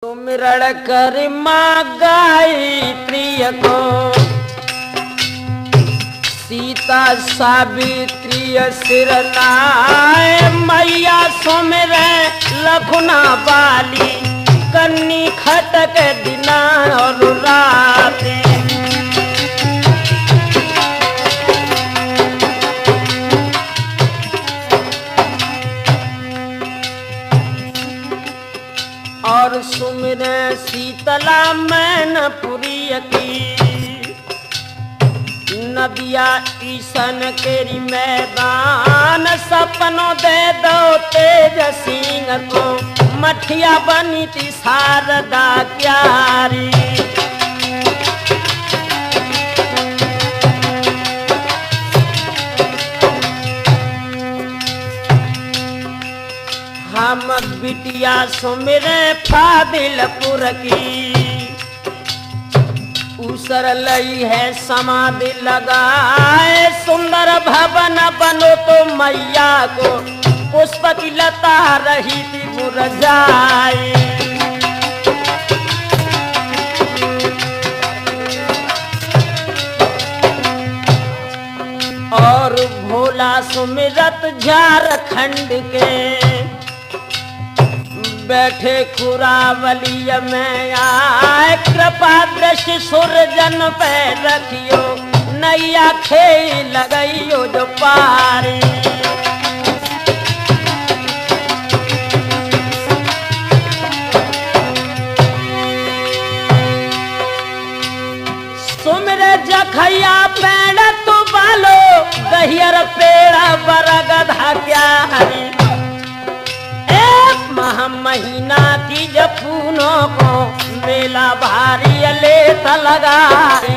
सुमिरण कर माँ गायत्री को सीता सावित्री सिर नाय मैया सुमिर लखुना बाली कन्नी खटक दिना और रात। और सुमिर शीतला मैनपुरी की नदिया ईसन केरी मैदान सपनों दे दो तेज सिंह को मठिया बनी थी शारदा क्यारी। हम बिटिया सुमिरे फादिलपुर की उसर लई है समाधि लगाए सुंदर भवन बनो तो मैया को पुष्प की लता रही थी मुरझाई। और भोला सुमिरत झारखंड के बैठे खुरावली में आए कृपा दृष्टि सुरजन पे रखियो नैया खे लगइयो जो पारी। सुमिर जखैया पेड़ तू बालो गहियर पेड़ा बरगधा क्या हरी महीना की जपूनों को मेला भारी लेत लगाई।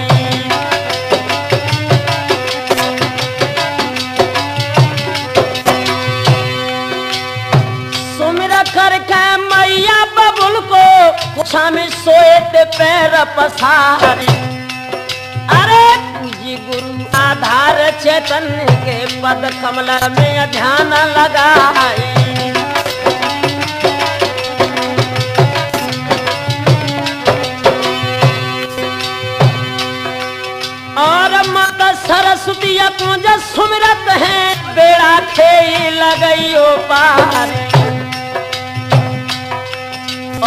सुमिर करके मैया बबुल को कुछा में सोए पैर पसारी। अरे पूजी गुरु आधार चैतन्य के पद कमल में ध्यान लगाई। और माता सरस्वती कुंज सुमिरत है बेड़ा खे लगइयो पार।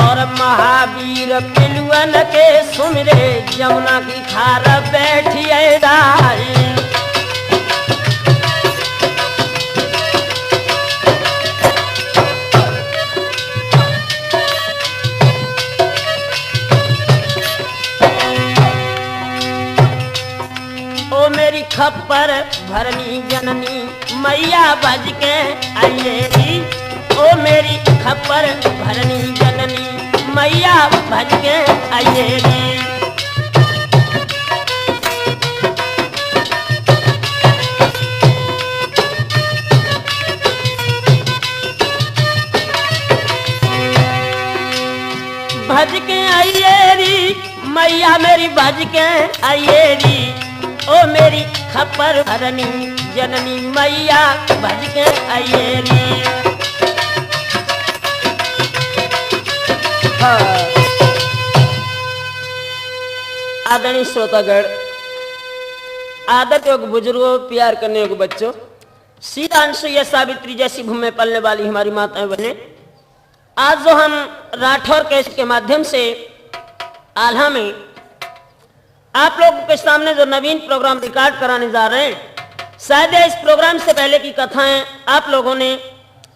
और महावीर पिलुअन के सुमिरे जमुना की खार बैठिए दाई। खप्पर भरनी जननी मैया बज के आइएरी। ओ मेरी खप्पर भरनी जननी मैया भज के आइएरी। भज के आइएरी मैया मेरी भज के आइएरी। ओ मेरी खप्पर भरनी जननी मैया भज के आइएरी। आदरणीय श्रोतागण, आदर योग बुजुर्गों, प्यार करने योग्य बच्चों, सीता अनसुईया सावित्री जैसी भूमि में पलने वाली हमारी माताएं बहनें, आज जो हम राठौर कैसेट के माध्यम से आल्हा में आप लोगों के सामने जो नवीन प्रोग्राम रिकॉर्ड कराने जा रहे हैं, शायद इस प्रोग्राम से पहले की कथाएं आप लोगों ने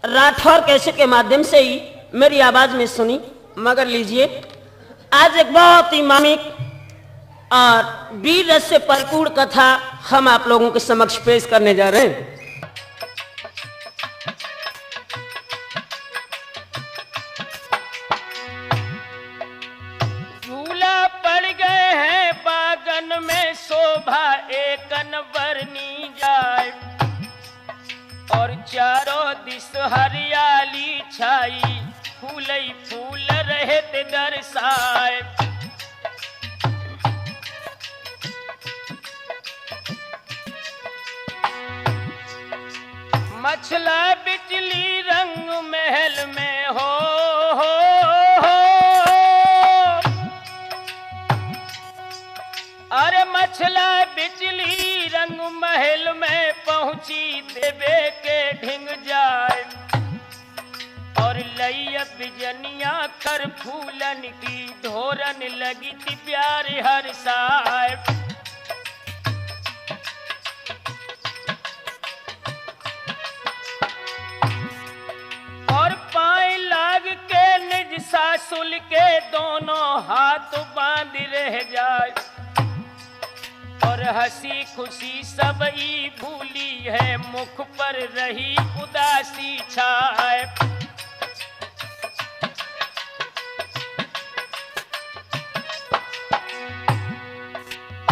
राठौर कैसेट के माध्यम से ही मेरी आवाज में सुनी। मगर लीजिए, आज एक बहुत ही मार्मिक और वीर रस से भरपूर कथा हम आप लोगों के समक्ष पेश करने जा रहे हैं। और चारों दिस हरियाली छाई फूल ही फूल रहे ते दरसाए। मछला बिजली रंग महल में हो महल में पहुंची देवे के ढिंग जाए और लैया बिजनिया कर फूलन की ढोरन लगी थी प्यार हर साय। और पाए लाग के निज सासुल के दोनों हाथ बांध रह जाए और हंसी खुशी सब ही भूली है मुख पर रही उदासी छाए।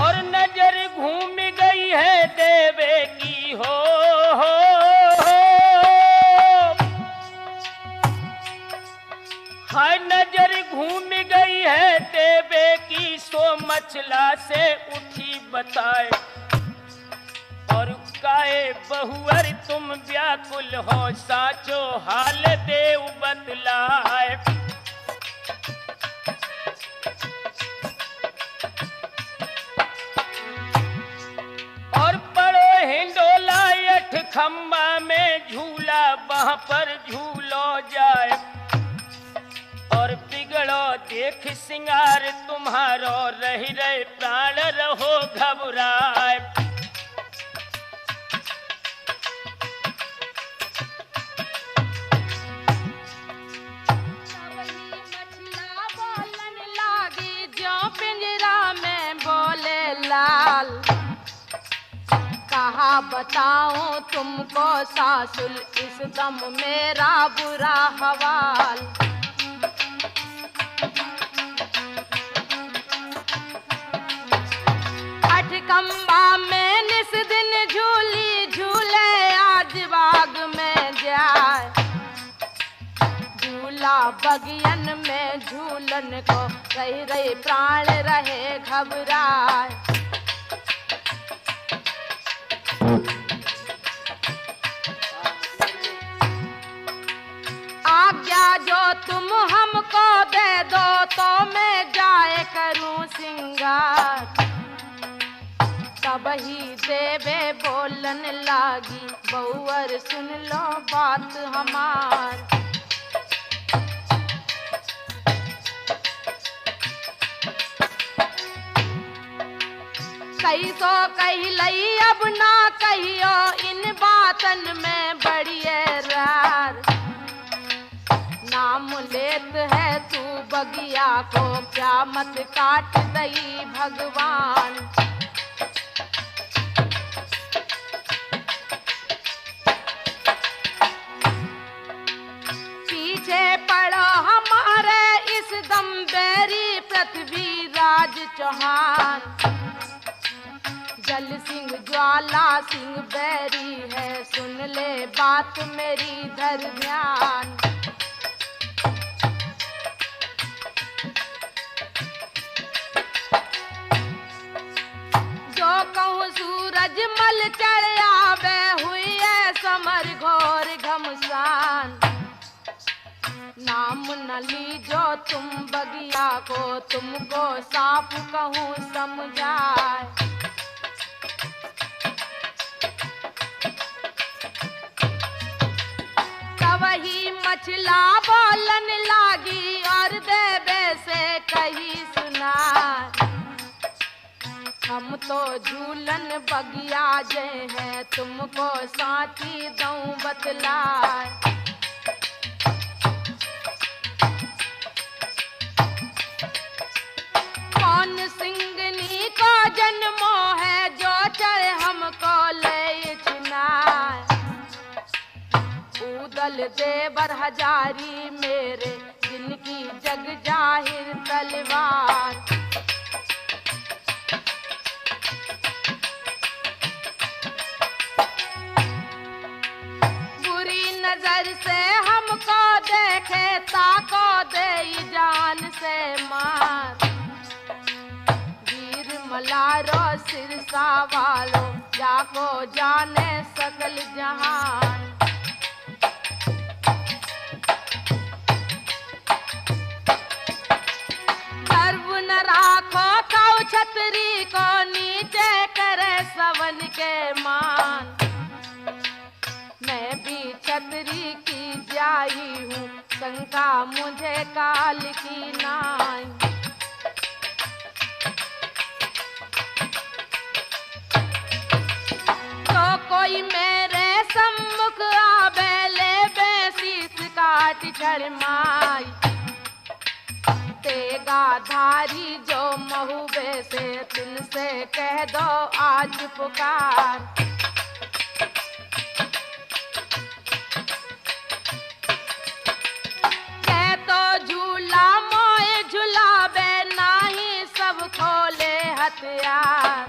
और नजर घूम गई है देवे की हो हाय नजर घूम गई है देवे की सो मचला से उठी बताए और काए बहुअर तुम व्याकुल हो साचो हाल देव बतलाए। और पड़ो हिंडोला अठ खम्बा में झूला वहां पर झूलो जाए और बिगड़ो देख सिंगार तुम्हारो रही रहे प्राण रहो घबराए। मछला बोलन लागी जो पिंजरा में बोले लाल, कहा बताऊं तुमको सासुल इस दम मेरा बुरा हवाल। खम्बा में निस दिन झूली झूले आज बाग में जाए, झूला बगियन में झूलन को रही रही प्राण रहे घबराए। आज्ञा जो तुम हमको दे दो तो मैं जाए करूं सिंगार। तब ही देवे बोलन लागी बहुअर सुन लो बात हमार। कही सो कही लई अब ना कहियो इन बातन में बड़िए रार। नाम लेत है तू बगिया को क्या मत काट दई भगवान। पड़ो हमारे इस दम बैरी पृथ्वी राज चौहान। जल सिंह ज्वाला सिंह बैरी है सुन ले बात मेरी धर ध्यान। जो कहूँ सूरज मल चढ़ आवे हुई है समर घोर घमसान। नाम न लीजो तुम बगिया को तुमको सांप कहूँ समझाए। तवही मछला बोलन लागी और देवे से कही सुनाए। हम तो झूलन बगिया जे हैं तुमको साची दऊं बतलाए। कौन सिंगनी को जन्मो है जो चढ़े हमको ले चिनाए। उदल देवर हजारी मेरे जिनकी जग जाहिर तलवार। बुरी नजर से हमको देखे ताको दे जान से मार। मलारो सिरसा वालो जाको जाने सकल जहान। गर्व न राखो खाओ छतरी को नीचे करे सवन के मां। मुझे काल की नाई। तो कोई मेरे सम्मुख आवे, ले शीस काट छड़माई। तेगा धारी जो महुबे से, तुमसे कह दो आज पुकार। कह तो झूला मोए झुलावे, नाही सब खोले हथियार।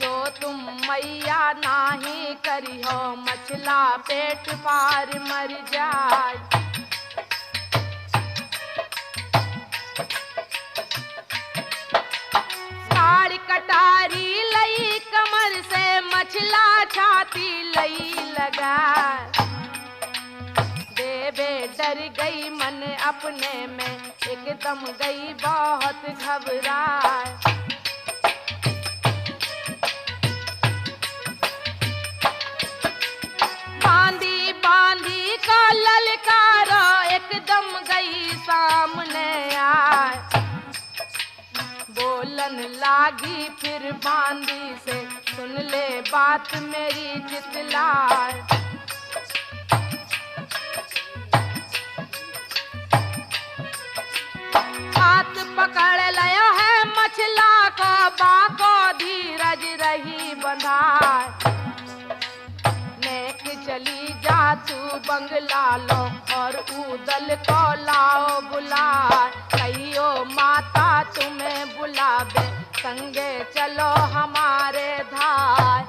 जो तुम मैया नाही करियो, मछला पेट पार मर जाए। कटारी लई कमर से, मछला छाती लई लगा। देवे डर गई मन अपने में, एकदम गई बहुत घबराए। बांधी बांधी का ललकारा, एकदम गई सामने आए। बोलन लागी फिर बांदी से, सुन ले बात मेरी जितलाए। हाथ पकड़ लिया है मछला को, बाको धीरज रही बंधाए। नेक चली जा तू बंगला लो, और उदल को लाओ बुलाए। कहियो माता तुम्हें बुलावे, संगे चलो हमारे धार।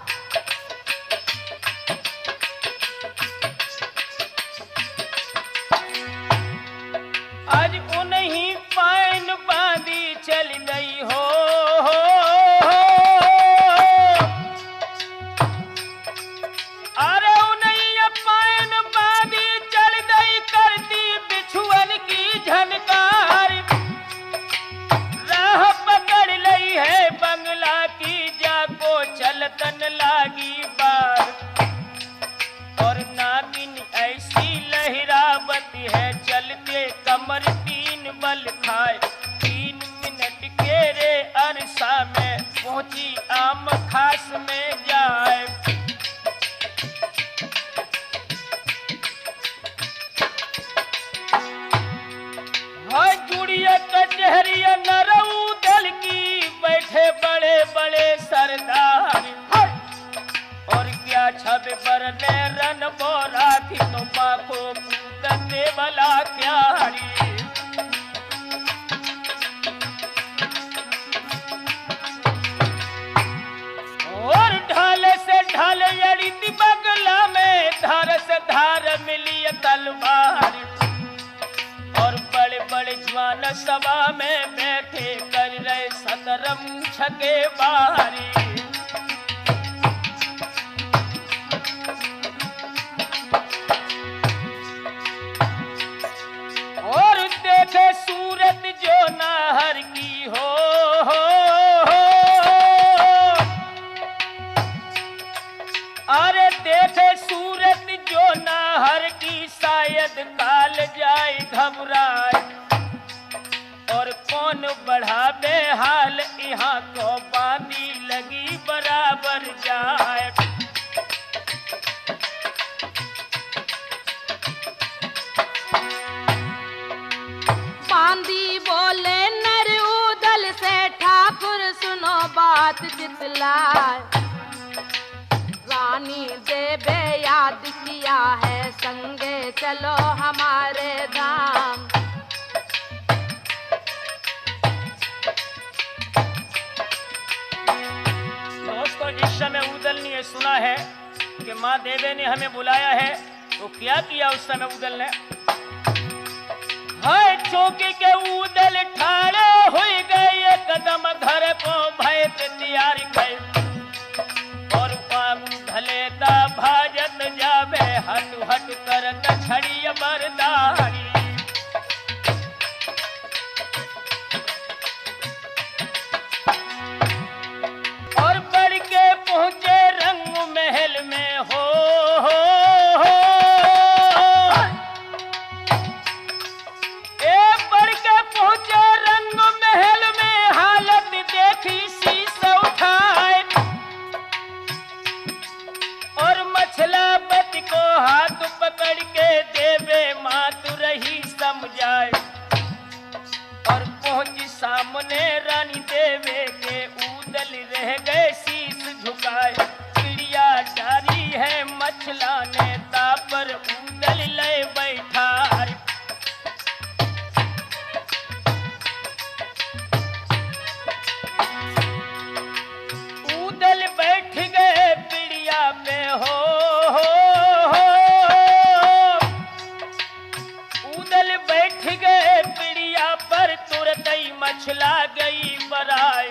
आज उन्हीं पाइन बांधी चल गई हो। अरे उन्हीं पाइन बांधी चल गई, करती बिछुअन की झनकार। राह पकड़ लई है बंगला की, जाको चलतन लागी बार। और नागिन ऐसी लहरावती है, चलते कमर तीन बल खाए। 3 मिनट के रे अरसा में, पहुंची आम खास में जाए। हाय जुड़िया कचहरिया नरऊ दल की, बैठे बड़े बड़े सरदार। और क्या छब बरने रन बोला थी, तो माँ को कूदने वाला क्या हरी। और ढाले से ढाले यड़ी थी बगला में, धार से धार मिली तलवार। और बड़े बड़े जवान सभा में बैठे, कर रहे सतरम छके बारी। और देखे सूरत जो नाहर की हो। अरे देखे सूरत जो नाहर की, शायद काल जाए घबराए। और कौन बढ़ावे हाल, यहाँ को बांधी लगी बराबर जाए। बांदी बोले नर उदल से, ठाकुर सुनो बात जितलाए। रानी देवे याद किया है, संगे चलो हमारे धाम। दोस्तों, जिस समय उदल ने सुना है कि माँ देवे ने हमें बुलाया है, तो क्या किया उस समय उदल ने। हाय चौकी के उदल ठाड़े हुए गए, कदम घर को भय तैयार गए। और ढले दा भाजत जावे, हट हट करत छड़ी बरदारी। और बढ़ के पहुंचे रंग महल में हो। मछलापति को हाथ पकड़ के देवे मातु रही समझाए, और पहुंची सामने रानी देवे के उदल रह गए शीश झुकाए। चिड़िया डारी है मछला ने तापर उदल ले बैठा। उदल बैठ गए पिड़िया पे हो, उदल बैठ गए पिड़िया पर तुरंत ही मछला गई बराए।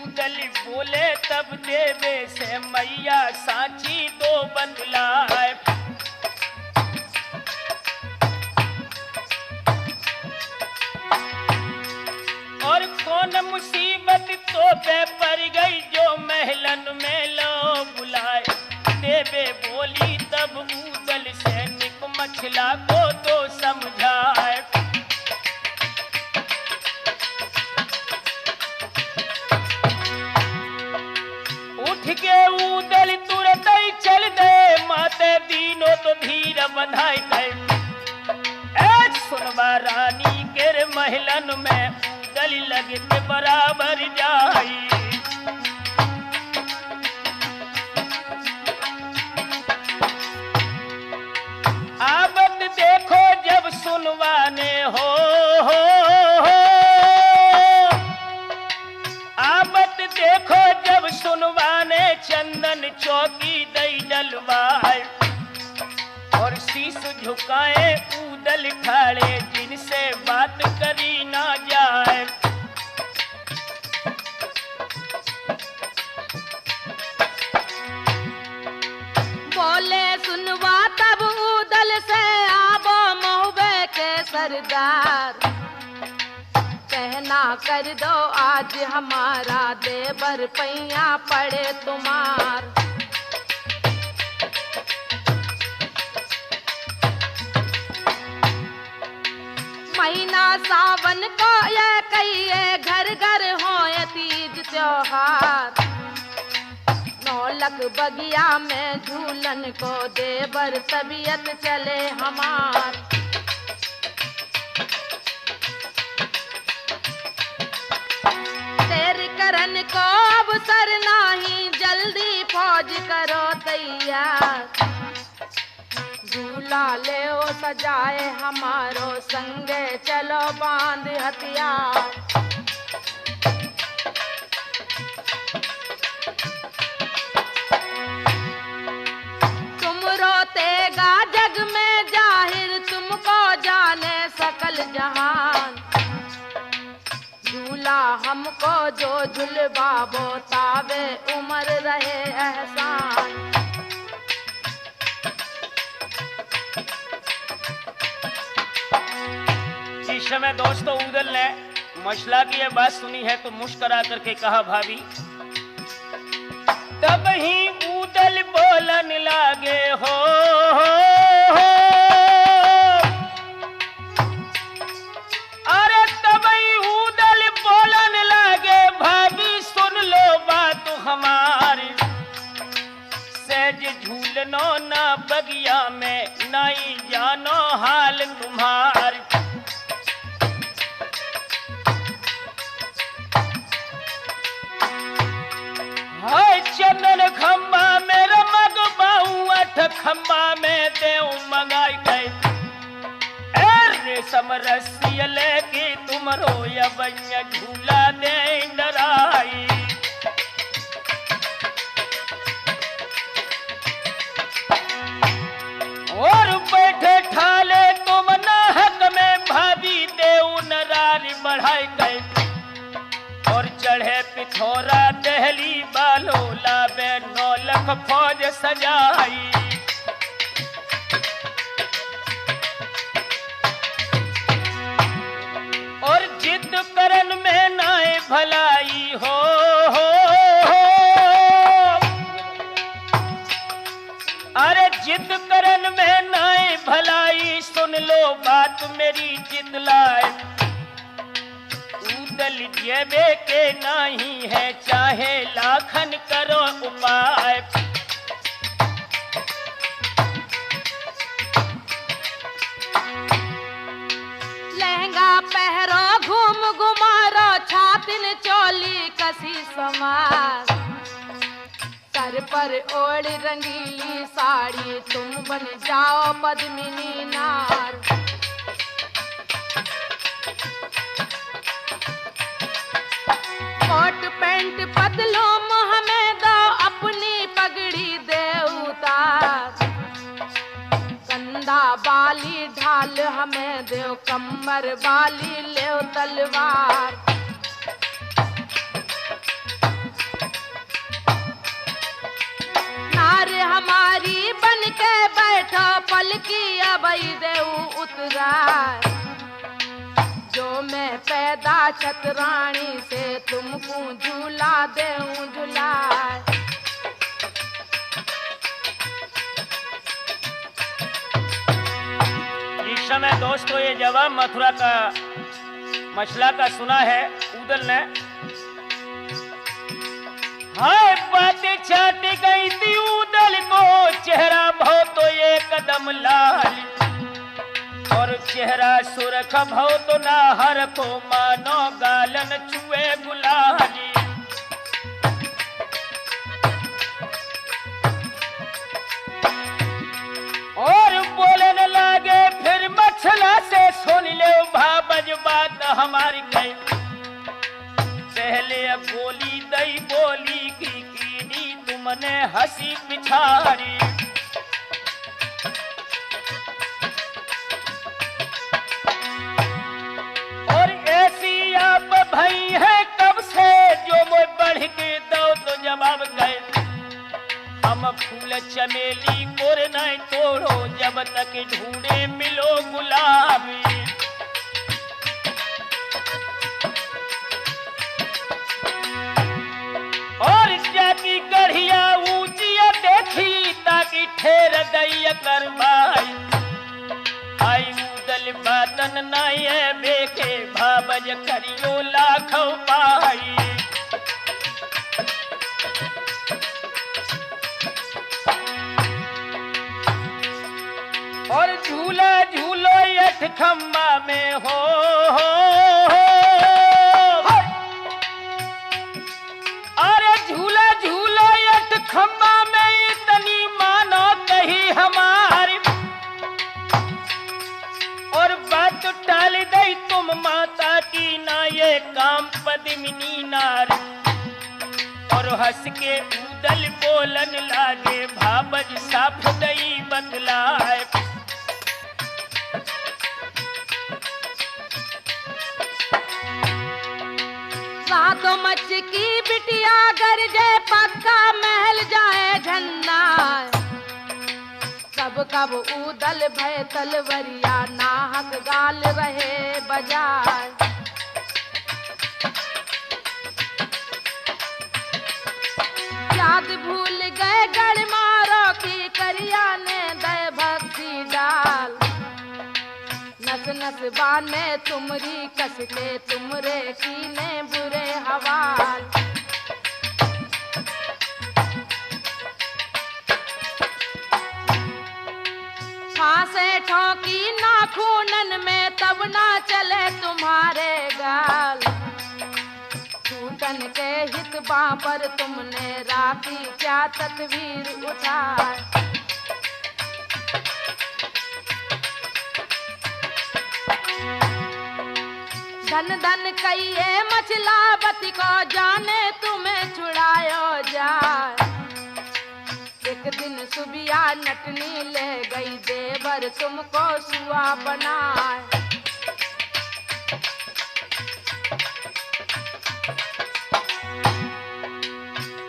उदल बोले तब देवे से मैया सांची दो बतलाए। और कौन मुसीबत तो पे पड़ गई जो महलन में लो बुलाए। देवे बोली तब उदल सैनिक मछला को तो समझाए। उठ के उदल तुरंत ही चल दे माते दीनों तो धीर बंधाई गए। सुनवा रानी के महलन में उदल लगे के बराबर जाई। आबत देखो जब सुनवाने हो, आबत देखो जब सुनवाने चंदन चौकी दई डलवाए। और शीश झुकाए उदल ठाड़े जिनसे बात करी ना जाए। बोले सुनवा तब उदल से आबो महुबे के सरदार। कहना कर दो आज हमारा देवर पैया पड़े तुम्हार। महीना सावन को ये कहिए घर घर होए तीज त्योहार। नौलख बगिया में झूलन को देवर तबीयत चले हमार। तेरी करन को अवसर नहीं जल्दी फौज करो तैयार। झूला ले ओ सजाए हमारो संगे चलो बांध हथियार। तुम रोतेगा जग में जाहिर तुमको जाने सकल जहान। झूला हमको जो झुलवा बोतावे उम्र रहे एहसान। इस समय दोस्तों उदल ने मछला की यह बात सुनी है तो मुस्कुरा करके कहा भाभी। तब ही उदल बोलन लागे हो, अरे तब ही उदल बोलन लागे भाभी सुन लो बात हमारी। सहज झूलनो ना बगिया में नहीं जानो हाल तुम्हारी। चंदन खम्बा में रमग बाऊ अठ खम्बा में देव मंगाई गई। रेशम रस्सी लेके तुम रोया बनिया झूला दे डराई। और बैठे ठाले तुम नाहक में भाभी देव नरारी बढ़ाई गई। और चढ़े पिथौरा दहली बालोला में नौलख फौज सजाई। और जिद करन में नाए भलाई हो, अरे जिद करन में नाए भलाई सुन लो बात मेरी जितलाए। उदल जेबे के नहीं है चाहे लाखन करो उपाय। समार। सर पर ओढ़ रंगीली साड़ी तुम बन जाओ पद्मिनी नार। कोट पैंट पतलून हमें दो अपनी पगड़ी दे उतार। कंधा बाली ढाल हमें दो कमर बाली ले तलवार। नार हमारी बन के बैठो पलकी अबई देऊ उतरार। जो मैं पैदा छतरानी से तुमको झूला देऊं झूलार। इस समय दोस्तों ये जवाब मथुरा का मसला का सुना है उदल ने। हाय बातें छाट गई थी उदल को, चेहरा भव तो ये कदम लाल। और चेहरा सुरख भव तो ना हर को मानो गालन छुए गुलाली। और बोलने लगे फिर मछला से, सुन ले भाबज बात हमारी कही। पहले बोली दई बोली की कीनी तुमने हंसी पिछाड़ी। और ऐसी आप भई है कब से, जो मोय बढ़ के दो तो जवाब गए। हम फूल चमेली मोर नहीं तोड़ो, जब तक ढूंढे मिलो गुलाबी। और जाकी गढ़िया ऊंचिया देखी, ताकि ठेर दई करवाई। आई उदल बातन नाई बेके, भाबज करियो लाखों पाई। और झूला झूलो यठ खम्बा में हो। अरे झूला झूलो यठ खम्बा में इतनी मानो कही हमारी। और बात टाल गई तुम माता की, ना ये काम पद्मिनी नार। और हंस के उदल बोलन लागे, भाबज साफ दई बतलाए। साधो मच की बिटिया गरजे पक्का महल जाए झंडा। कब कब उदल भय तलवरिया, नाहक गाल रहे बजाय। याद भूल गए गढ़ मारो की करिया ने दय भक्ति डाल। नस नस बाने तुमरी कस के, तुमरे कीने बुरे हवाल। फांसे ठोकी नाखूनन में, तब ना चले तुम्हारे गाल। टूटन के हित बाँ पर तुमने राखी क्या तस्वीर उठाए। धन धन कहिए मछलावती को, जाने तुम्हें छुड़ायो जाए। एक दिन सुबिया नटनी ले गई, देवर तुमको सुआ बनाए।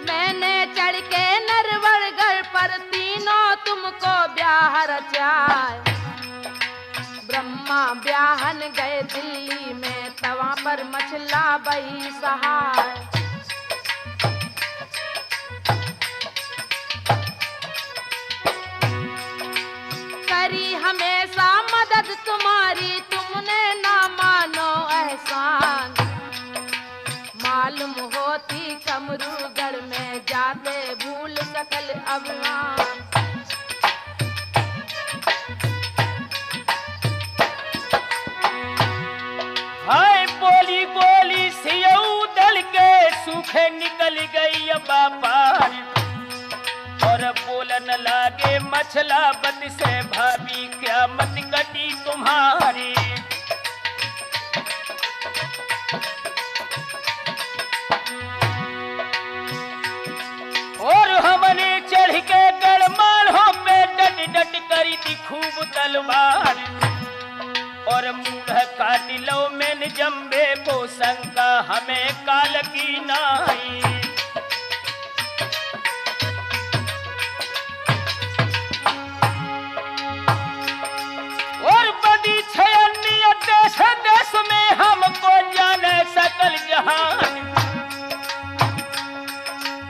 मैंने चढ़ के नरवरगढ़ पर तीनों तुमको ब्याह रचाए। ब्रह्मा ब्याहन गए दिल्ली में, तवा पर मछला बही सहाय। करी हमेशा मदद तुम्हारी, तुमने ना मानो एहसान। मालूम होती कमरूगढ़ में, जाते भूल सकल अभिमान। हाय बोली बोली सियऊ दल के, सूखे निकल गई बापार। और बोलन लागे मछला बत से, भाभी क्या मत कटी तुम्हारी। और हमने चढ़ के गड़मानों पे डट डट करी थी खूब तलवार। और मूढ़ काट लो मैंने जम्बे को, शंका हमें काल की नाई। और बदी छयन्नी देश देश में हमको जाने सकल जहान।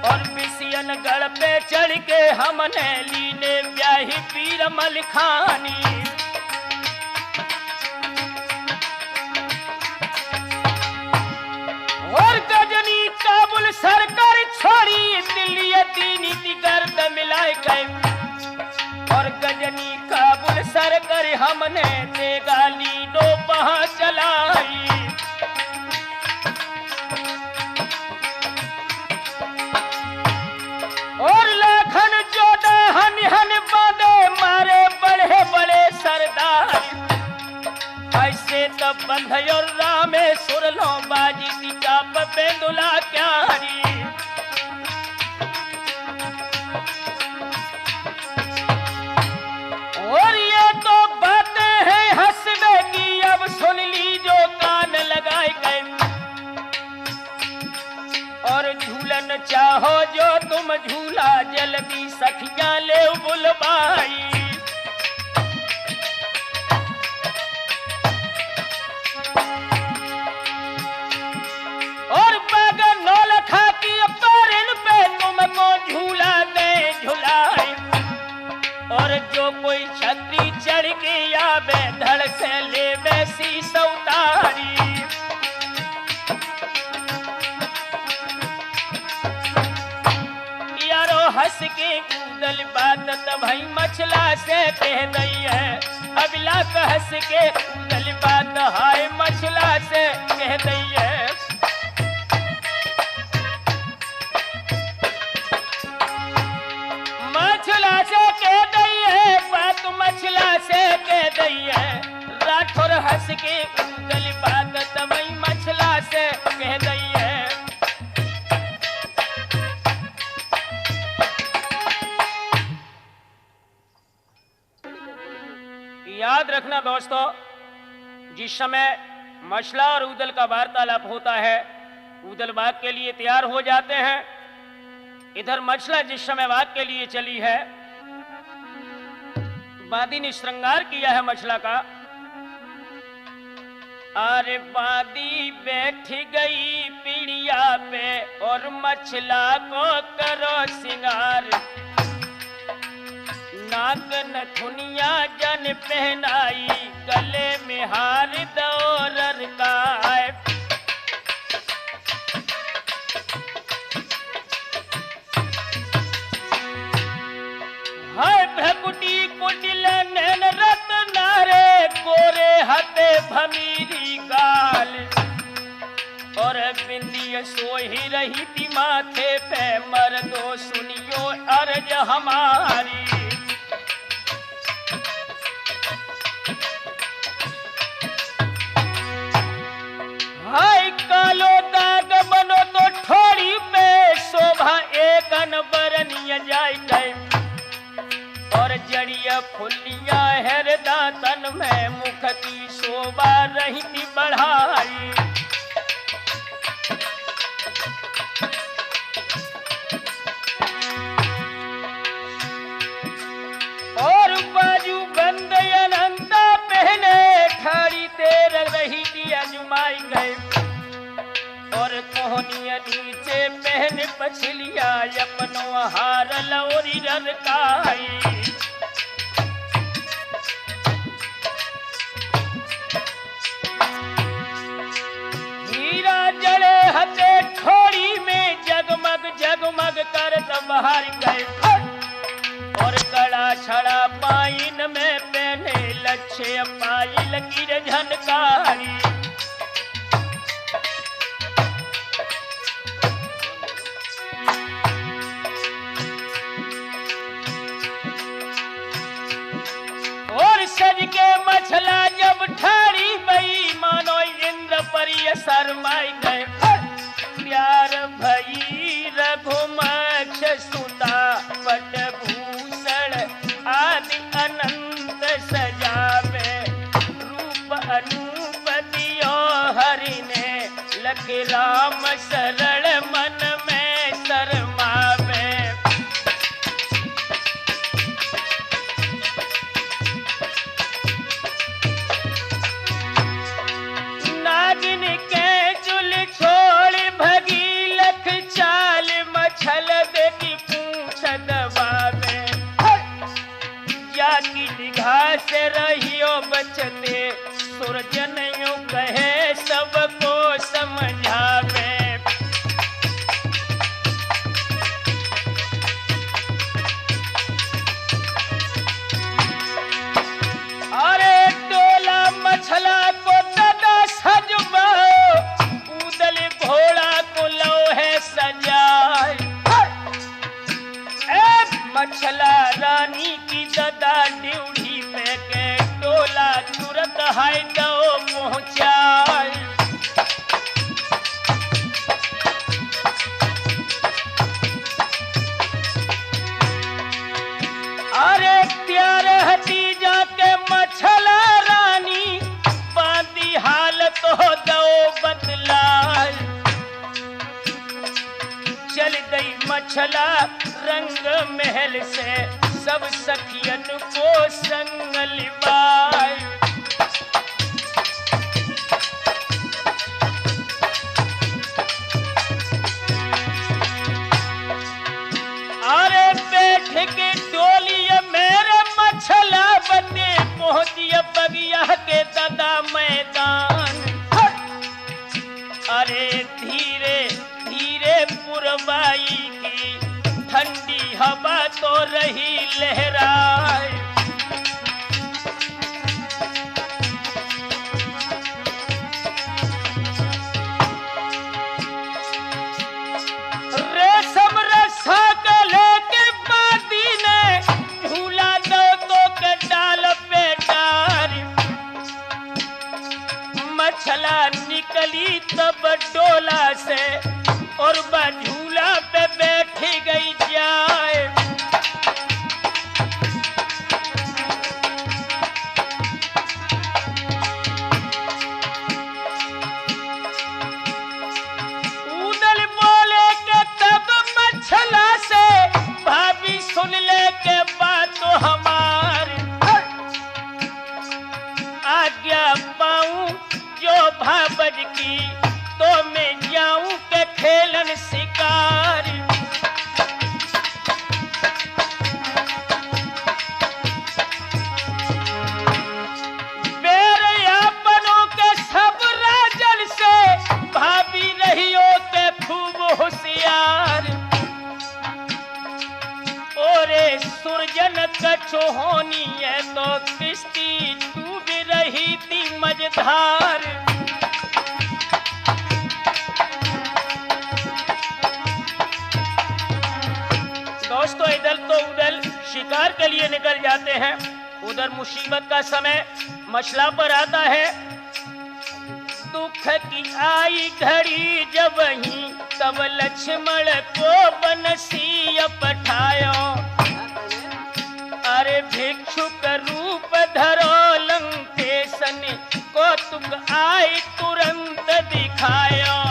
और बिसियनगढ़ पे चढ़ के हमने लीने ब्याही पीर मलखानी। और गजनी काबुल सरकार छोड़ी, दिल्ली तीनी गर्द मिलाए गए। और गजनी काबुल सरकार हमने देगाली दो वहां चलाई। और लाखन जोड़ा हन हन बांधे मारे बड़े बड़े सरदार। ऐसे तब बंध और रामेश्वर लो बाजी दी चाप बेंदुला क्यारी। और ये तो बातें हैं हंसने की, अब सुन ली जो कान लगाए गए। और झूलन चाहो जो तुम झूला, जल्दी सखियां ले बुलवाई। और बगन नौलखा की पैरन पे तुमको झूला दे झुलाए। और जो कोई छतरी चढ़ के आवे, धड़ से ले वैसी सौतारी। हंस के कूदल बात तब भाई मछला से कह दई है। अगला हंस के कूदल बात हाय मछला से कह दई है। मछला से कह दई है, बात मछला से कह दई है। राठौर हंस के कूदल बात तब भाई मछला से कह दई है। याद रखना दोस्तों, जिस समय मछला और उदल का वार्तालाप होता है, उदल वाक के लिए तैयार हो जाते हैं। इधर मछला जिस समय वाक के लिए चली है, बादी ने श्रृंगार किया है मछला का। अरे बादी बैठ गई पीड़िया पे और मछला को करो सिंगार। नाक नथुनिया जन पहनाई, गले में हार दौर का। हाय भकुटी कुटिल नैन रत्न रे, गोरे हते भमीरी गाल। और बिंदी सोही रही थी माथे पे, मर्दो सुनियो अर्ज हमारी। हाय कालो दाग बनो तो ठोड़ी पे, शोभा एक अनबरनिया जाय गए। और जड़िया फुलिया हृदय तन में, मुख की शोभा रही थी बढ़ाई। और बाजू बंद अनंता पहने, ठाड़ी तेर रही थी अजमाई गए। और कोहनिया नीचे पहन पछलिया, अपनो हार लौरी ररकाई। हीरा जड़े हते ठोड़ी में, जगमग जगमग कर बाहर गए। और कड़ा छड़ा पाइन में पहने, लच्छे पायल गिर झनकारी। मछला जब ठाड़ी बई मानो इंद्र परिय शरमाई गए प्यार भई रघुमक्ष सुता पटभूषण आदि अनंत सजावे रूप अनूप दियो हरि ने लख राम सरल मन में शरमावे नागिन के चुल छोड़ भगी लख चाल मछल देखी पूछ दबावे जाकी निगाह से रहियो बचते सुरजन यूं कहे सबको समझावे अरे डोला मछला को दादा सजबा उदल घोड़ा को लो है सजाए मछला रानी की दादा ड्यूढ़ी पे के डोला तुरंत हाय दो पहुंचाए अरे प्यार हती जाके मछला रानी बांधी हालत हो दो बदलाए चल गई मछला रंग महल से सब सखियन को संग लिबाए अरे बैठ के डोली मेरे मछला बने पहुंचिए बगिया के दादा मैदान अरे धीरे धीरे पुरवाई की ठंडी हवा तो रही लहराए रेशम रसा के लेके बादी ने झूला दो तो के डाल पे डार मछला निकली तब डोला से और झूला पे बैठी गई जाए उदल बोले के तब मछला से भाभी सुन ले के बात तो हमारी आज्ञा पाऊं जो भाबज की तो मैं जाऊं के खेलन शिकार मेरे अपनों के सब राजन से भाभी रहियो के खूब होशियार ओरे सुरजन कछो होनी है तो किश्ती डूब रही थी मझधार दोस्तों इधर तो उधर शिकार के लिए निकल जाते हैं उधर मुसीबत का समय मछला पर आता है दुख की आई घड़ी जब ही तब लक्ष्मण को बनसी पठायो अरे भिक्षुक रूप धरो लंकेशन को तुक आई तुरंत दिखायो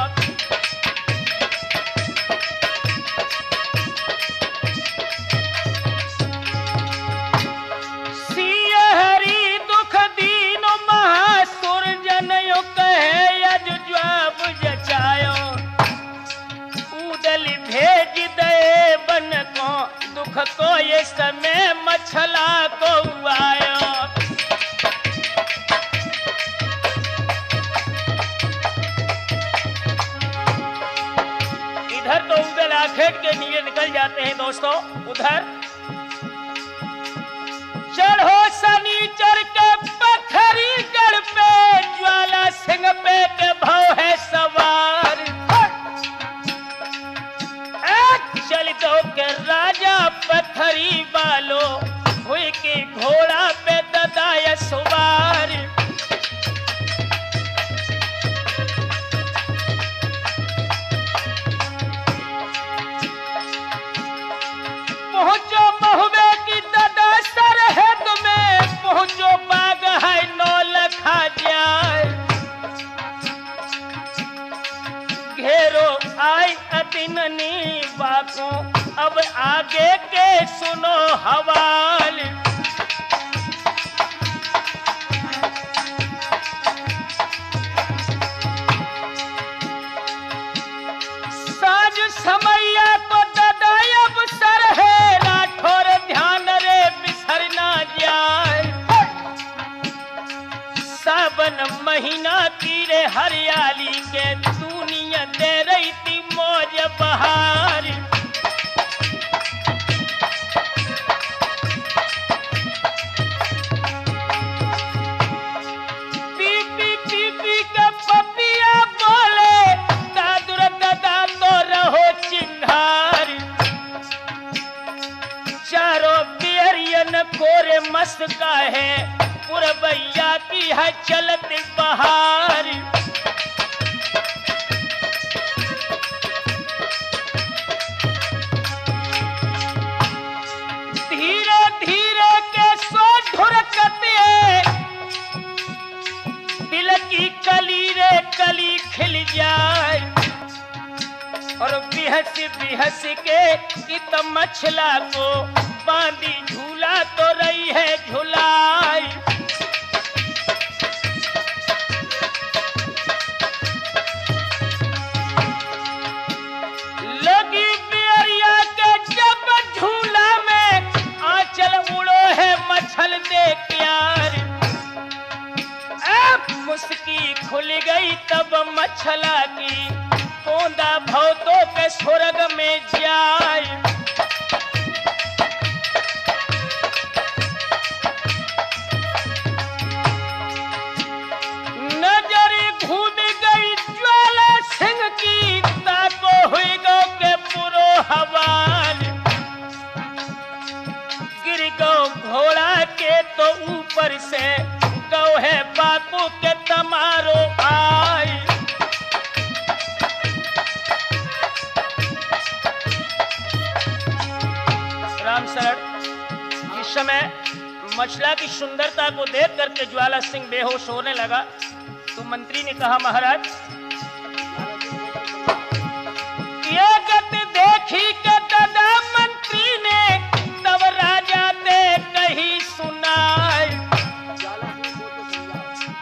दुख को ये समय मछला को आयो इधर तो उधर आखेट के लिए निकल जाते हैं दोस्तों उधर चढ़ो शनिचर के पत्थरी गढ़ पे ज्वाला सिंह पे के भाव है सवार चल दो के राजा पत्थरी वालो हुई के घोड़ा पे ददाय सवार बहार। पी पी के पपिया बोले दादुर दादा तो रहो चिंगार। चारों पियरियन कोरे मस्का है पुरबैया की है चलत बहार। धीरे धीरे के सो ढुरकते दिल की कली रे कली खिल जाए। और बिहस बिहस के इत मछला को बांधी झूला तो रही है झुलाई। लगी पियरिया के जब झूला में आंचल उड़ो है मछल दे प्यार। मुस्की खुल गई तब मछला की कोंदा भौतों के स्वर्ग में जाए। नजर घूम गई ज्वाला सिंह की ताको हुई गो के पुरो हवाल। गिर गो घोड़ा के तो ऊपर से गौ है बापू के तमारो आई। राम शरण इस समय मछला की सुंदरता को देख करके ज्वाला सिंह बेहोश होने लगा तो मंत्री ने कहा महाराज ये गत देखी के दादा मंत्री ने तब राजा दे कही सुनाए।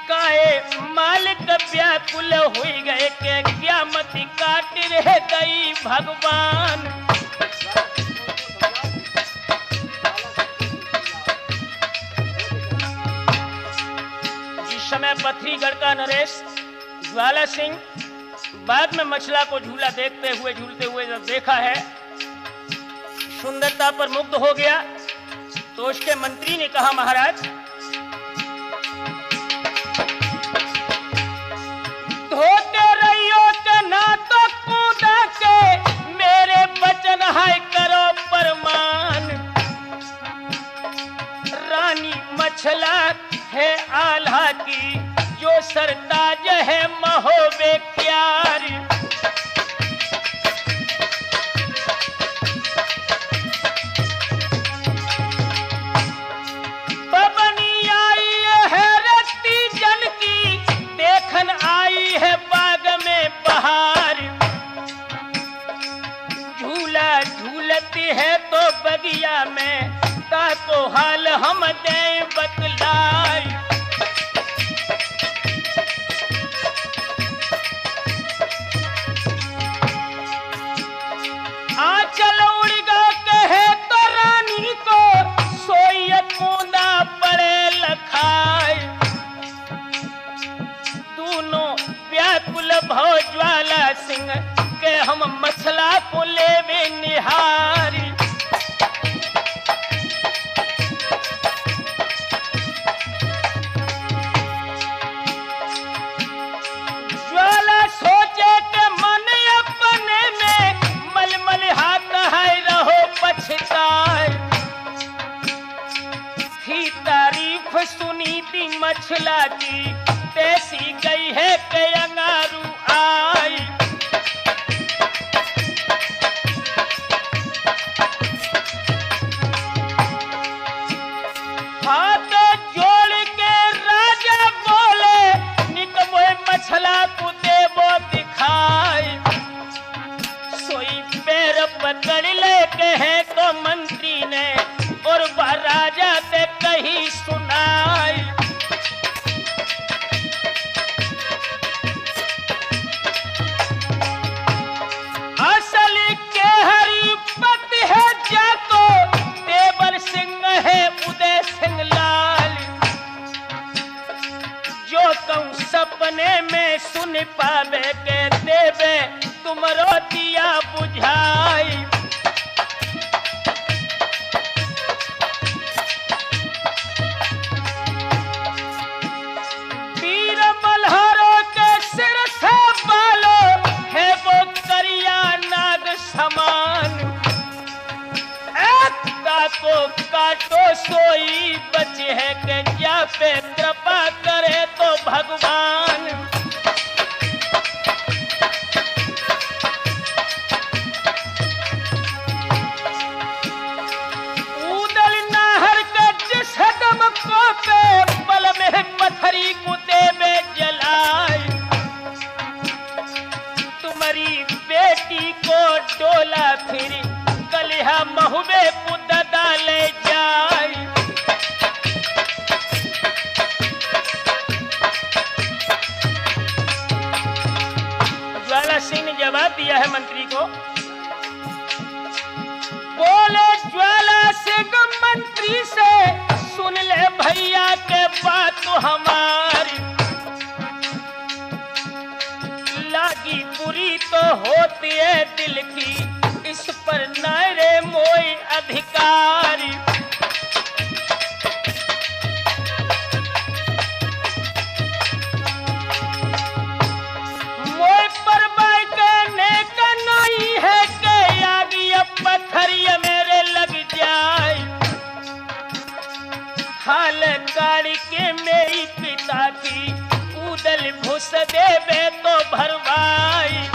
काए मालिक व्याकुल हुई गए के क्या मति काट रह गई भगवान। समय पथरीगढ़ का नरेश ज्वाला सिंह बाद में मछला को झूला देखते हुए झूलते हुए जब देखा है सुंदरता पर मुग्ध हो गया तो उसके मंत्री ने कहा महाराज धोते रहियो के ना तो कूदा के मेरे वचन है करो परमान। रानी मछला है आल्हा की जो सरताज है महोबे प्यार। बबनी आई है रत्ती जल की देखन आई है बाग में बहार। झूला झूलती है तो बगिया में ताको हाल हम दे बतलाई। आंचल उड़गा कहे तो रानी को सोई कूदा पड़े लखाए। दोनों व्याकुल भव ज्वाला सिंह के हम मछला को लेवे निहारी। सुनी थी मछला की तैसी गई है के अंगारू आई। हाथ जोड़ के राजा बोले निकमोए मछला को देवो दिखाई। सोई पैर पकड़ ले कहे तो मंत्री ने और राजा ते कही सुनाई। असल के हरी पति है जाको देवर सिंह है उदय सिंह लाल। जो कहूँ सपने में सुन पावे के देवे तुमरो दिया बुझाई। वीर मल्हारों के सिर से बालो है वो करिया नाग समान। को काटो सोई बचे है के जा पे कृपा करे तो भगवान। उदल नाहर का जिस कदम को पे बल में पत्थरी कुते में जलाई। तुम्हारी बेटी को डोला फिर कलिहा महुबे पुददा ले जाए। ज्वाला सिंह ने जवाब दिया है मंत्री को। बोले ज्वाला सिंह मंत्री से, सुन ले भैया के बात तो हमारी। लागी बुरी तो होती है दिल की, इस पर नारे मोई अधिकारी। मोई पर बाई कहने का नहीं है कि आगे पत्थरिया मेरे लग जाए। हाल काढ़ के मेरी पिता की उदल घुस देवे तो भरवाई।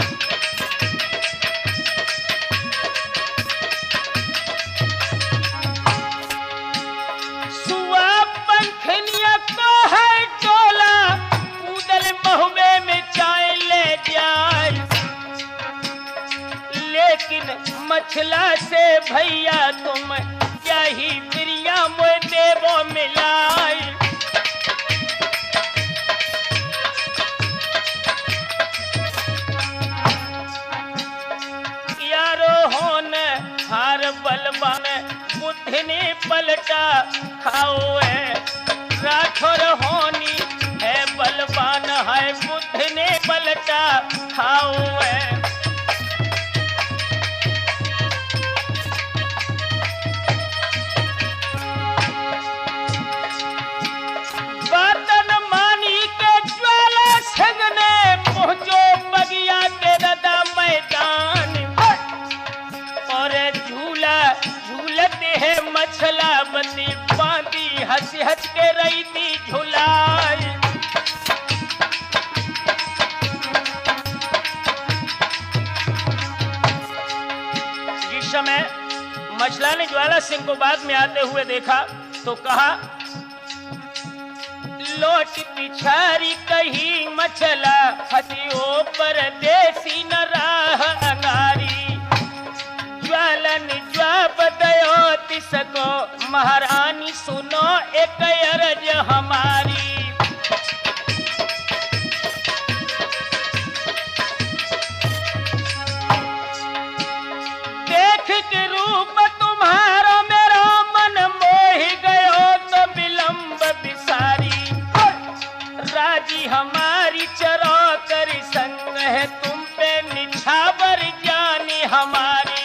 को है टोला उदल महुबे में चाय ले जाए। लेकिन मछला से भैया तुम क्या ही प्रिया मोय देवो मिलाई। यारो होन हार बलवान बुद्धि ने पलटा खाओ है। राठौर होनी है बलवान है बुद्ध ने पलटा खाओ है। बातन मानी के ज्वाला सिंह ने पहुंचो बगिया के रदा मैदान। और झूला झूलते है मछला बंदी बांधी हंस हंस के रही थी झुलाई। जिस समय मछला ने ज्वाला सिंह को बाद में आते हुए देखा तो कहा, लौट पिछारी कही मछला हथियो परदेसी न राह अनारी। ज्वालन जवाब दयो तिसको महारानी सुनो एक अर्ज हमारी। देख के रूप तुम्हारा मेरा मन मोहि गयो तो विलंब बिसारी। राजी हमारी चरो कर संग है तुम पे निछावर जानी हमारी।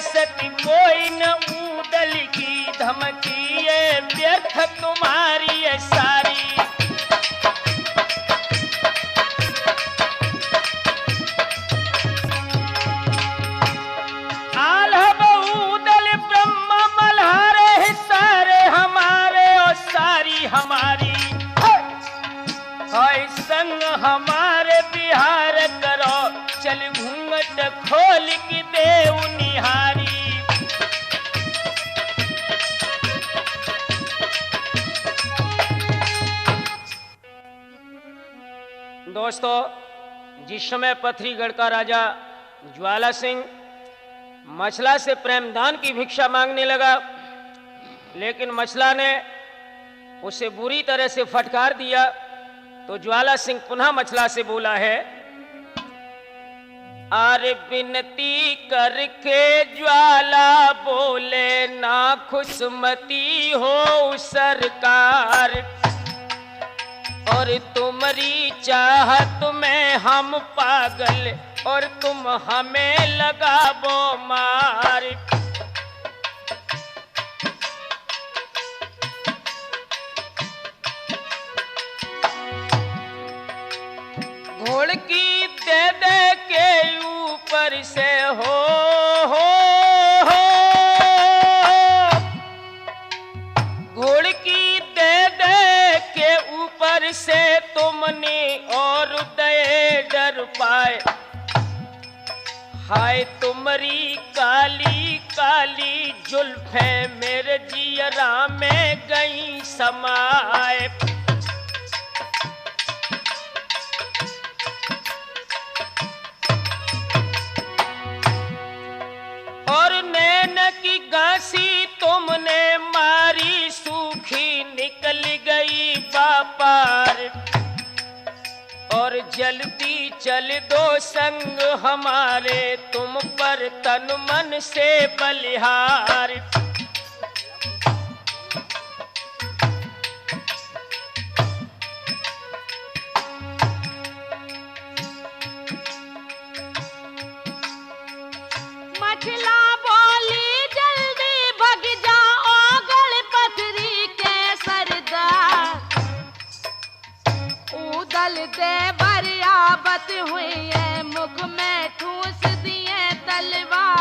सती कोई न उदल की धमकी ये व्यर्थ तुम्हारी ये सारी। आल्हा उदल ब्रह्म मल्हारे सारे हमारे और सारी हमारी। हाय संग हमारे बिहार करो चल घूंघट खोल की देव निहारी। दोस्तों, जिस समय पथरीगढ़ का राजा ज्वाला सिंह मछला से प्रेमदान की भिक्षा मांगने लगा, लेकिन मछला ने उसे बुरी तरह से फटकार दिया, तो ज्वाला सिंह पुनः मछला से बोला है, आरे विनती करके ज्वाला बोले ना खुशमती हो सरकार, और तुम्हारी चाहत में हम पागल और तुम हमें लगाबो मार। घोड़ की दे के ऊपर से हो घोड़ की दे के ऊपर से तुमने और दे डर पाए, हाय तुम्हारी काली काली जुल्फें मेरे जियरा में गई समाए। और नैन की घासी तुमने मारी सूखी निकल गई बापार, और जल्दी चल दो संग हमारे तुम पर तन मन से बलिहार। मछला बोली जल्दी भग जाओ गणपति के सरदार, उदल दे बरियाबत हुई है मुख में ठूस दिए तलवार।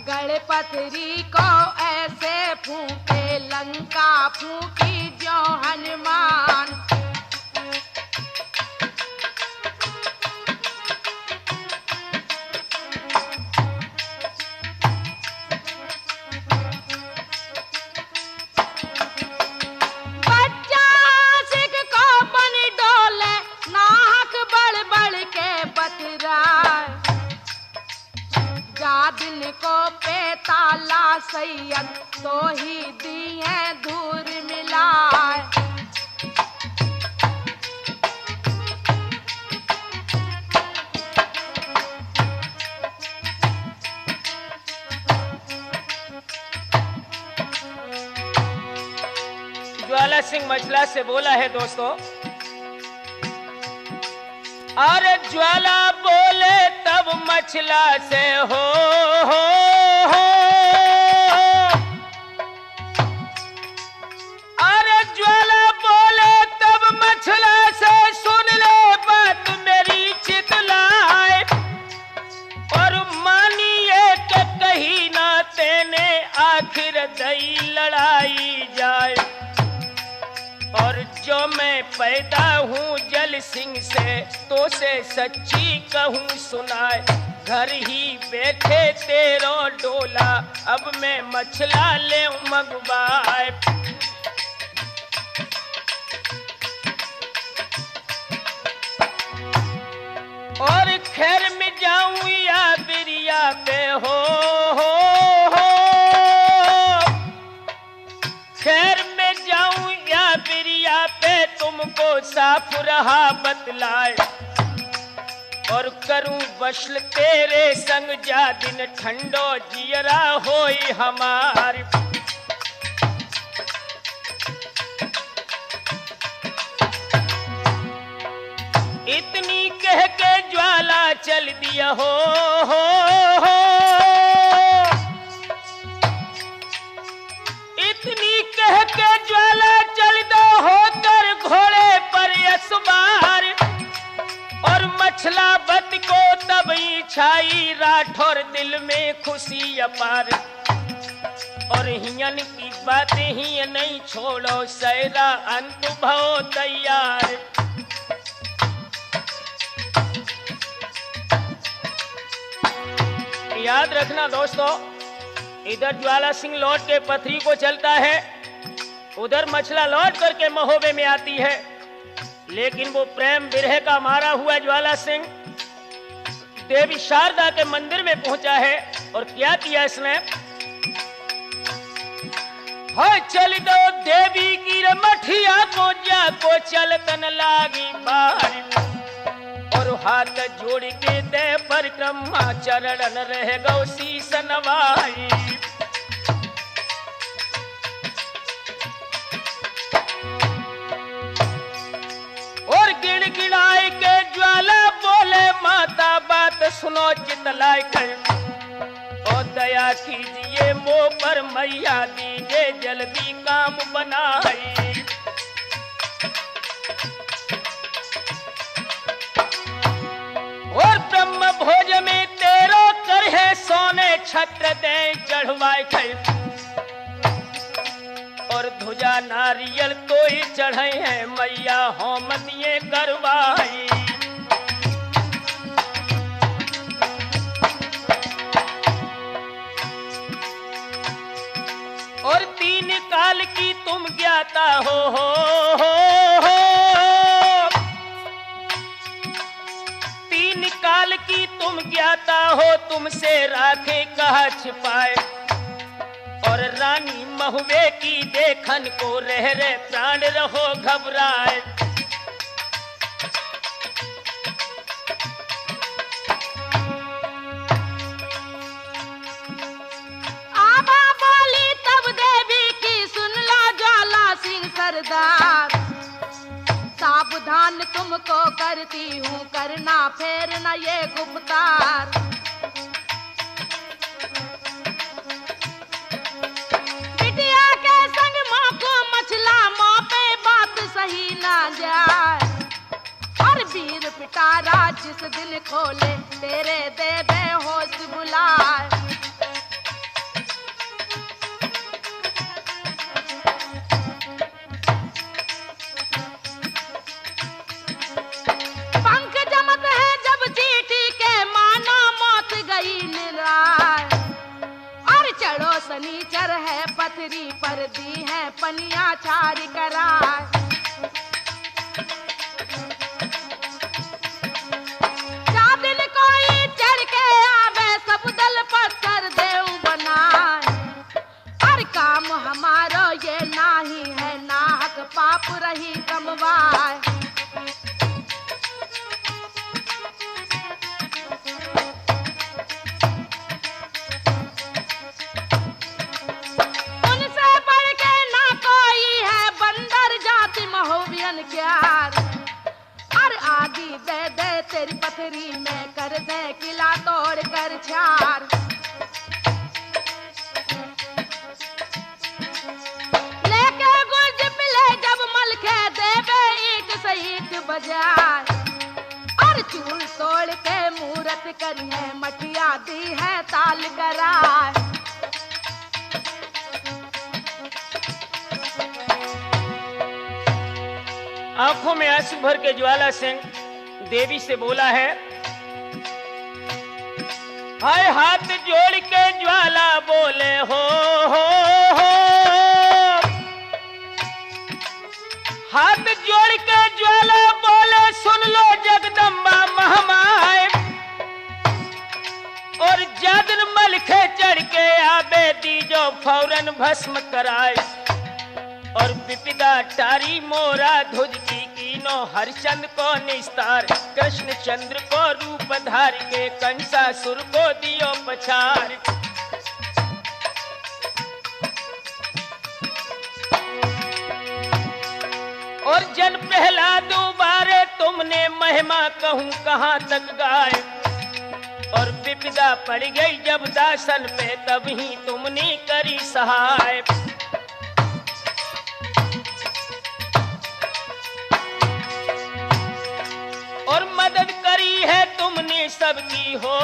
गणपति को ऐसे फूंके लंका फूंकी जो हनुमान, बच्चा सिख को बन डोले नाहक बड़ बड़ के बतराए, जा दिन को पेताला सैयद तो ही दिए दूर मिलाए। ज्वाला सिंह मछला से बोला है दोस्तों, अरे ज्वाला बोले तब मछला से हो अरे ज्वाला बोले तब मछला से सुन ले बात मेरी चितलाए, और मानिए कि कहीं ना तेने आखिर दई लड़ाई जाए, और जो मैं पैदा हूँ जल सिंह से तो से सच्ची कहूँ सुनाए, घर ही बैठे तेरो डोला अब मैं मछला ले मगवाए। और खैर में जाऊं या बिरिया पे हो खैर में जाऊं या बिरिया पे तुमको साफ रहा बतलाए, और करूं बशल तेरे संग जा दिन ठंडो जियरा होई हमारी। इतनी कह के ज्वाला चल दिया हो इतनी कह के ज्वाला चल दो होकर घोड़े पर यसबार, और मछला बत को तब ही छाई राठौर दिल में खुशी अपार, और हियन की बातें ही नहीं छोड़ो सैरा अंत भव तैयार। याद रखना दोस्तों, इधर ज्वाला सिंह लौट के पथरी को चलता है, उधर मछला लौट करके महोबे में आती है। लेकिन वो प्रेम विरह का मारा हुआ ज्वाला सिंह देवी शारदा के मंदिर में पहुंचा है और क्या किया इसने, हाँ चल दो देवी की मठिया को जाको चलतन लागी बार, और हाथ जोड़ के दे परिक्रमा चरण रह गौ शीस नवाई। और गिड़ गिड़ाई के ज्वाला बोले माता बात सुनो चितलाई कर, और दया कीजिए मोह पर मैया दीजिए जल्दी काम बनाई। और ब्रह्म भोज में तेरो कर है सोने छत्र दे चढ़वाई कर, और ध्वजा नारियल तो ही चढ़े हैं मैया होम दिए करवाई। और तीन काल की तुम ज्ञाता हो, तीन काल की तुम ज्ञाता हो, तुमसे राखे कहा छिपाए। और रानी महुए की देखन को रह रहे प्राण रहो घबराए। आबा बोली तब देवी की सुन लो ज्वाला सिंह सरदार, सावधान तुमको करती हूँ करना फेर न ये गुप्तार। सही ना जाए और वीर पिटारा जिस दिन खोले तेरे देवे होश बुलाए। पंख जमत है जब चीटी के मानो मौत गई निराय, और चढ़ो शनिचर है पथरी पर दी है पनिया छारी कराए। हमारो ये नाही है नाहक पाप रही कमवाए। उनसे बढ़ के ना कोई है बंदर जाति महोबियन क्यार, और आगी दे दे तेरी पथरी में कर दे किला तोड़ कर छार। बजाए और चूल तोड़ के मूरत करी है मटिया दी है ताल कराए। आंखों में आंसू भर के ज्वाला सिंह देवी से बोला है, हाय हाथ जोड़ के ज्वाला बोले हो, हाथ जोड़ के ज्वाला बोले सुन लो जगदम्बा महामाए। और जादन मलखे चढ़ के आबे दीजो फौरन भस्म कराए। और विपिदा टारी मोरा ध्वज की कीनो हरिचंद को निस्तार, कृष्ण चंद्र को रूप धार के कंसासुर को दियो पछार। और जन पहला दोबारे तुमने महिमा कहूं कहां तक गाए। और विपदा पड़ गई जब दासन पे तब ही तुमने करी सहाय। और मदद करी है तुमने सबकी हो।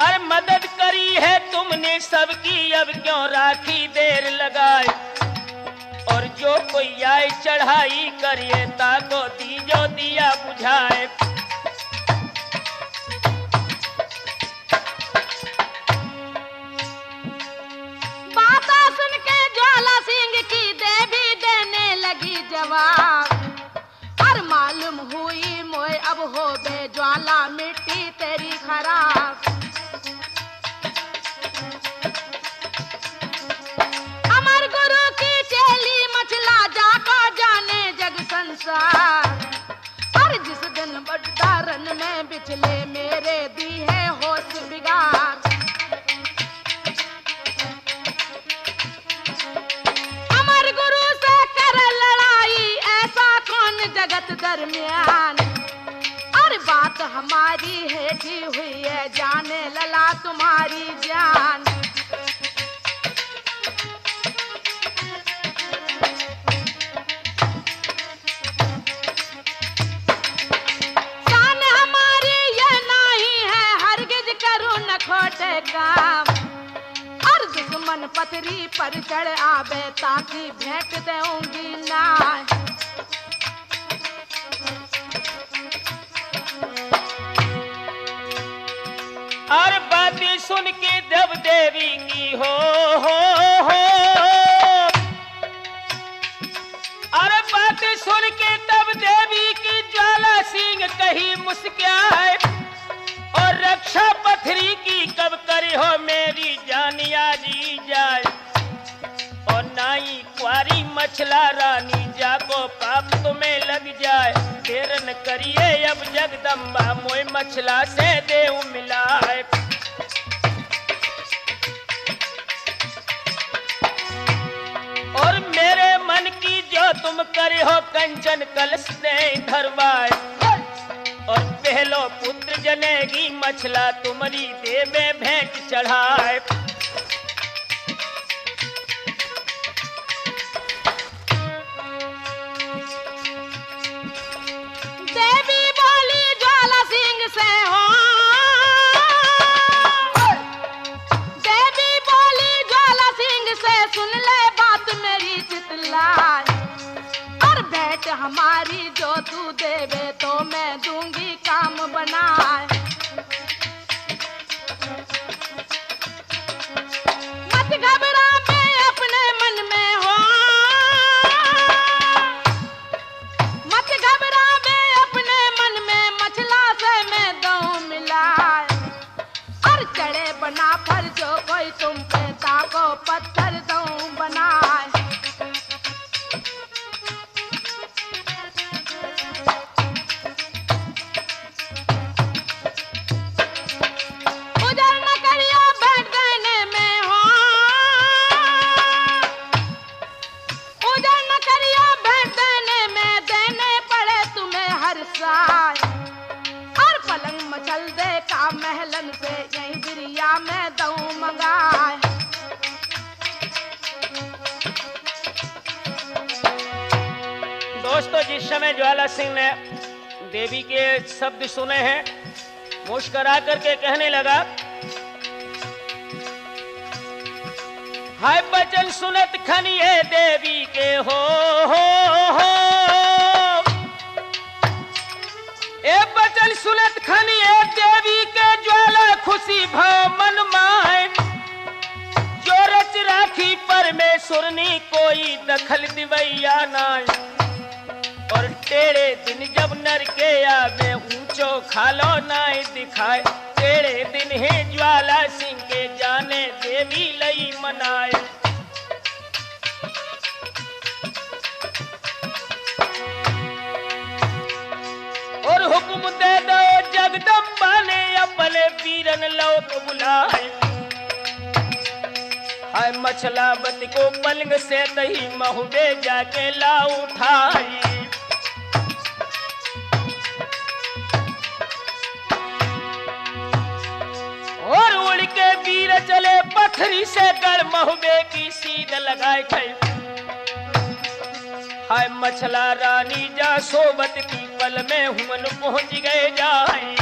और मदद करी है तुमने सबकी, अब क्यों राखी देर लगाए। और जो कोई आए चढ़ाई करिए ताको दीजो दिया बुझाए। हो बे ज्वाला मिट्टी तेरी खराब। अमर गुरु की चेली मछला जाको जाने जग संसार। और जिस दिन बड़ा रन में बिचले मेरे दी है होश बिगाड़। अमर गुरु से कर लड़ाई ऐसा कौन जगत दरमियान। और बात हमारी हेठी हुई है जाने लला तुम्हारी जान। खोटे काम। और दुश्मन पथरी पर चढ़ आवे ताकि भेंट दूंगी ना। और बातें सुन के जब देवी हो और बातें सुन के तब देवी की ज्वाला सिंह कही मुस्काए। और रक्षा पथरी की कब करे हो मेरी जानिया जी जाए। और नाई क्वारी मछला रानी जाको पाप तुम्हें लग जाए। देर न करिए अब जगदम्बा मोय मछला से देव मिलाए। और मेरे मन की जो तुम करे हो कंचन कलश ने धरवाए। और पहलो पुत्र जनेगी मछला तुम्हारी देवे भेंट चढ़ाए। देवी बोली ज्वाला सिंह से हो। देवी बोली ज्वाला सिंह से सुन ले बात मेरी चितलाए। और भेंट हमारी जो तू देवे तो मैं दूंगी काम बनाए। मत घबरा मैं अपने मन में हो। मत घबरा मैं अपने मन में मछला से मैं दूं मिलाए। और चढ़े बना पर जो कोई तुम पे ताको पत्थर दूं बनाए। और पलंग मचल दे का महलन से यहीं बिरिया में दऊं मंगाए। दोस्तों जिस समय ज्वाला सिंह ने देवी के शब्द सुने हैं मुस्कुरा करके कहने लगा। हाय बचन सुनत खनिए देवी के हो ए बचन सुनत खनिए देवी के ज्वाला खुशी भाव मन माए। जो रच राखी परमेश्वर ने कोई दखल दिवैया नाय। और टेढ़े दिन जब नर के आवे ऊंचो खालो नाय दिखाए। टेढ़े दिन है ज्वाला सिंह के जाने देवी लई मनाए। और हुक्म दे दो जगदम्बा ने अपने वीरन लोक बुलाए। हाय मछलावती को पलंग से दही महुबे जाके ला उठाई। और उड़ के वीर चले पथरी से गढ़ महुबे की सीध लगाए खई। हाय मछला रानी जा सोबत की पल में हुमन पहुंच गए जाए।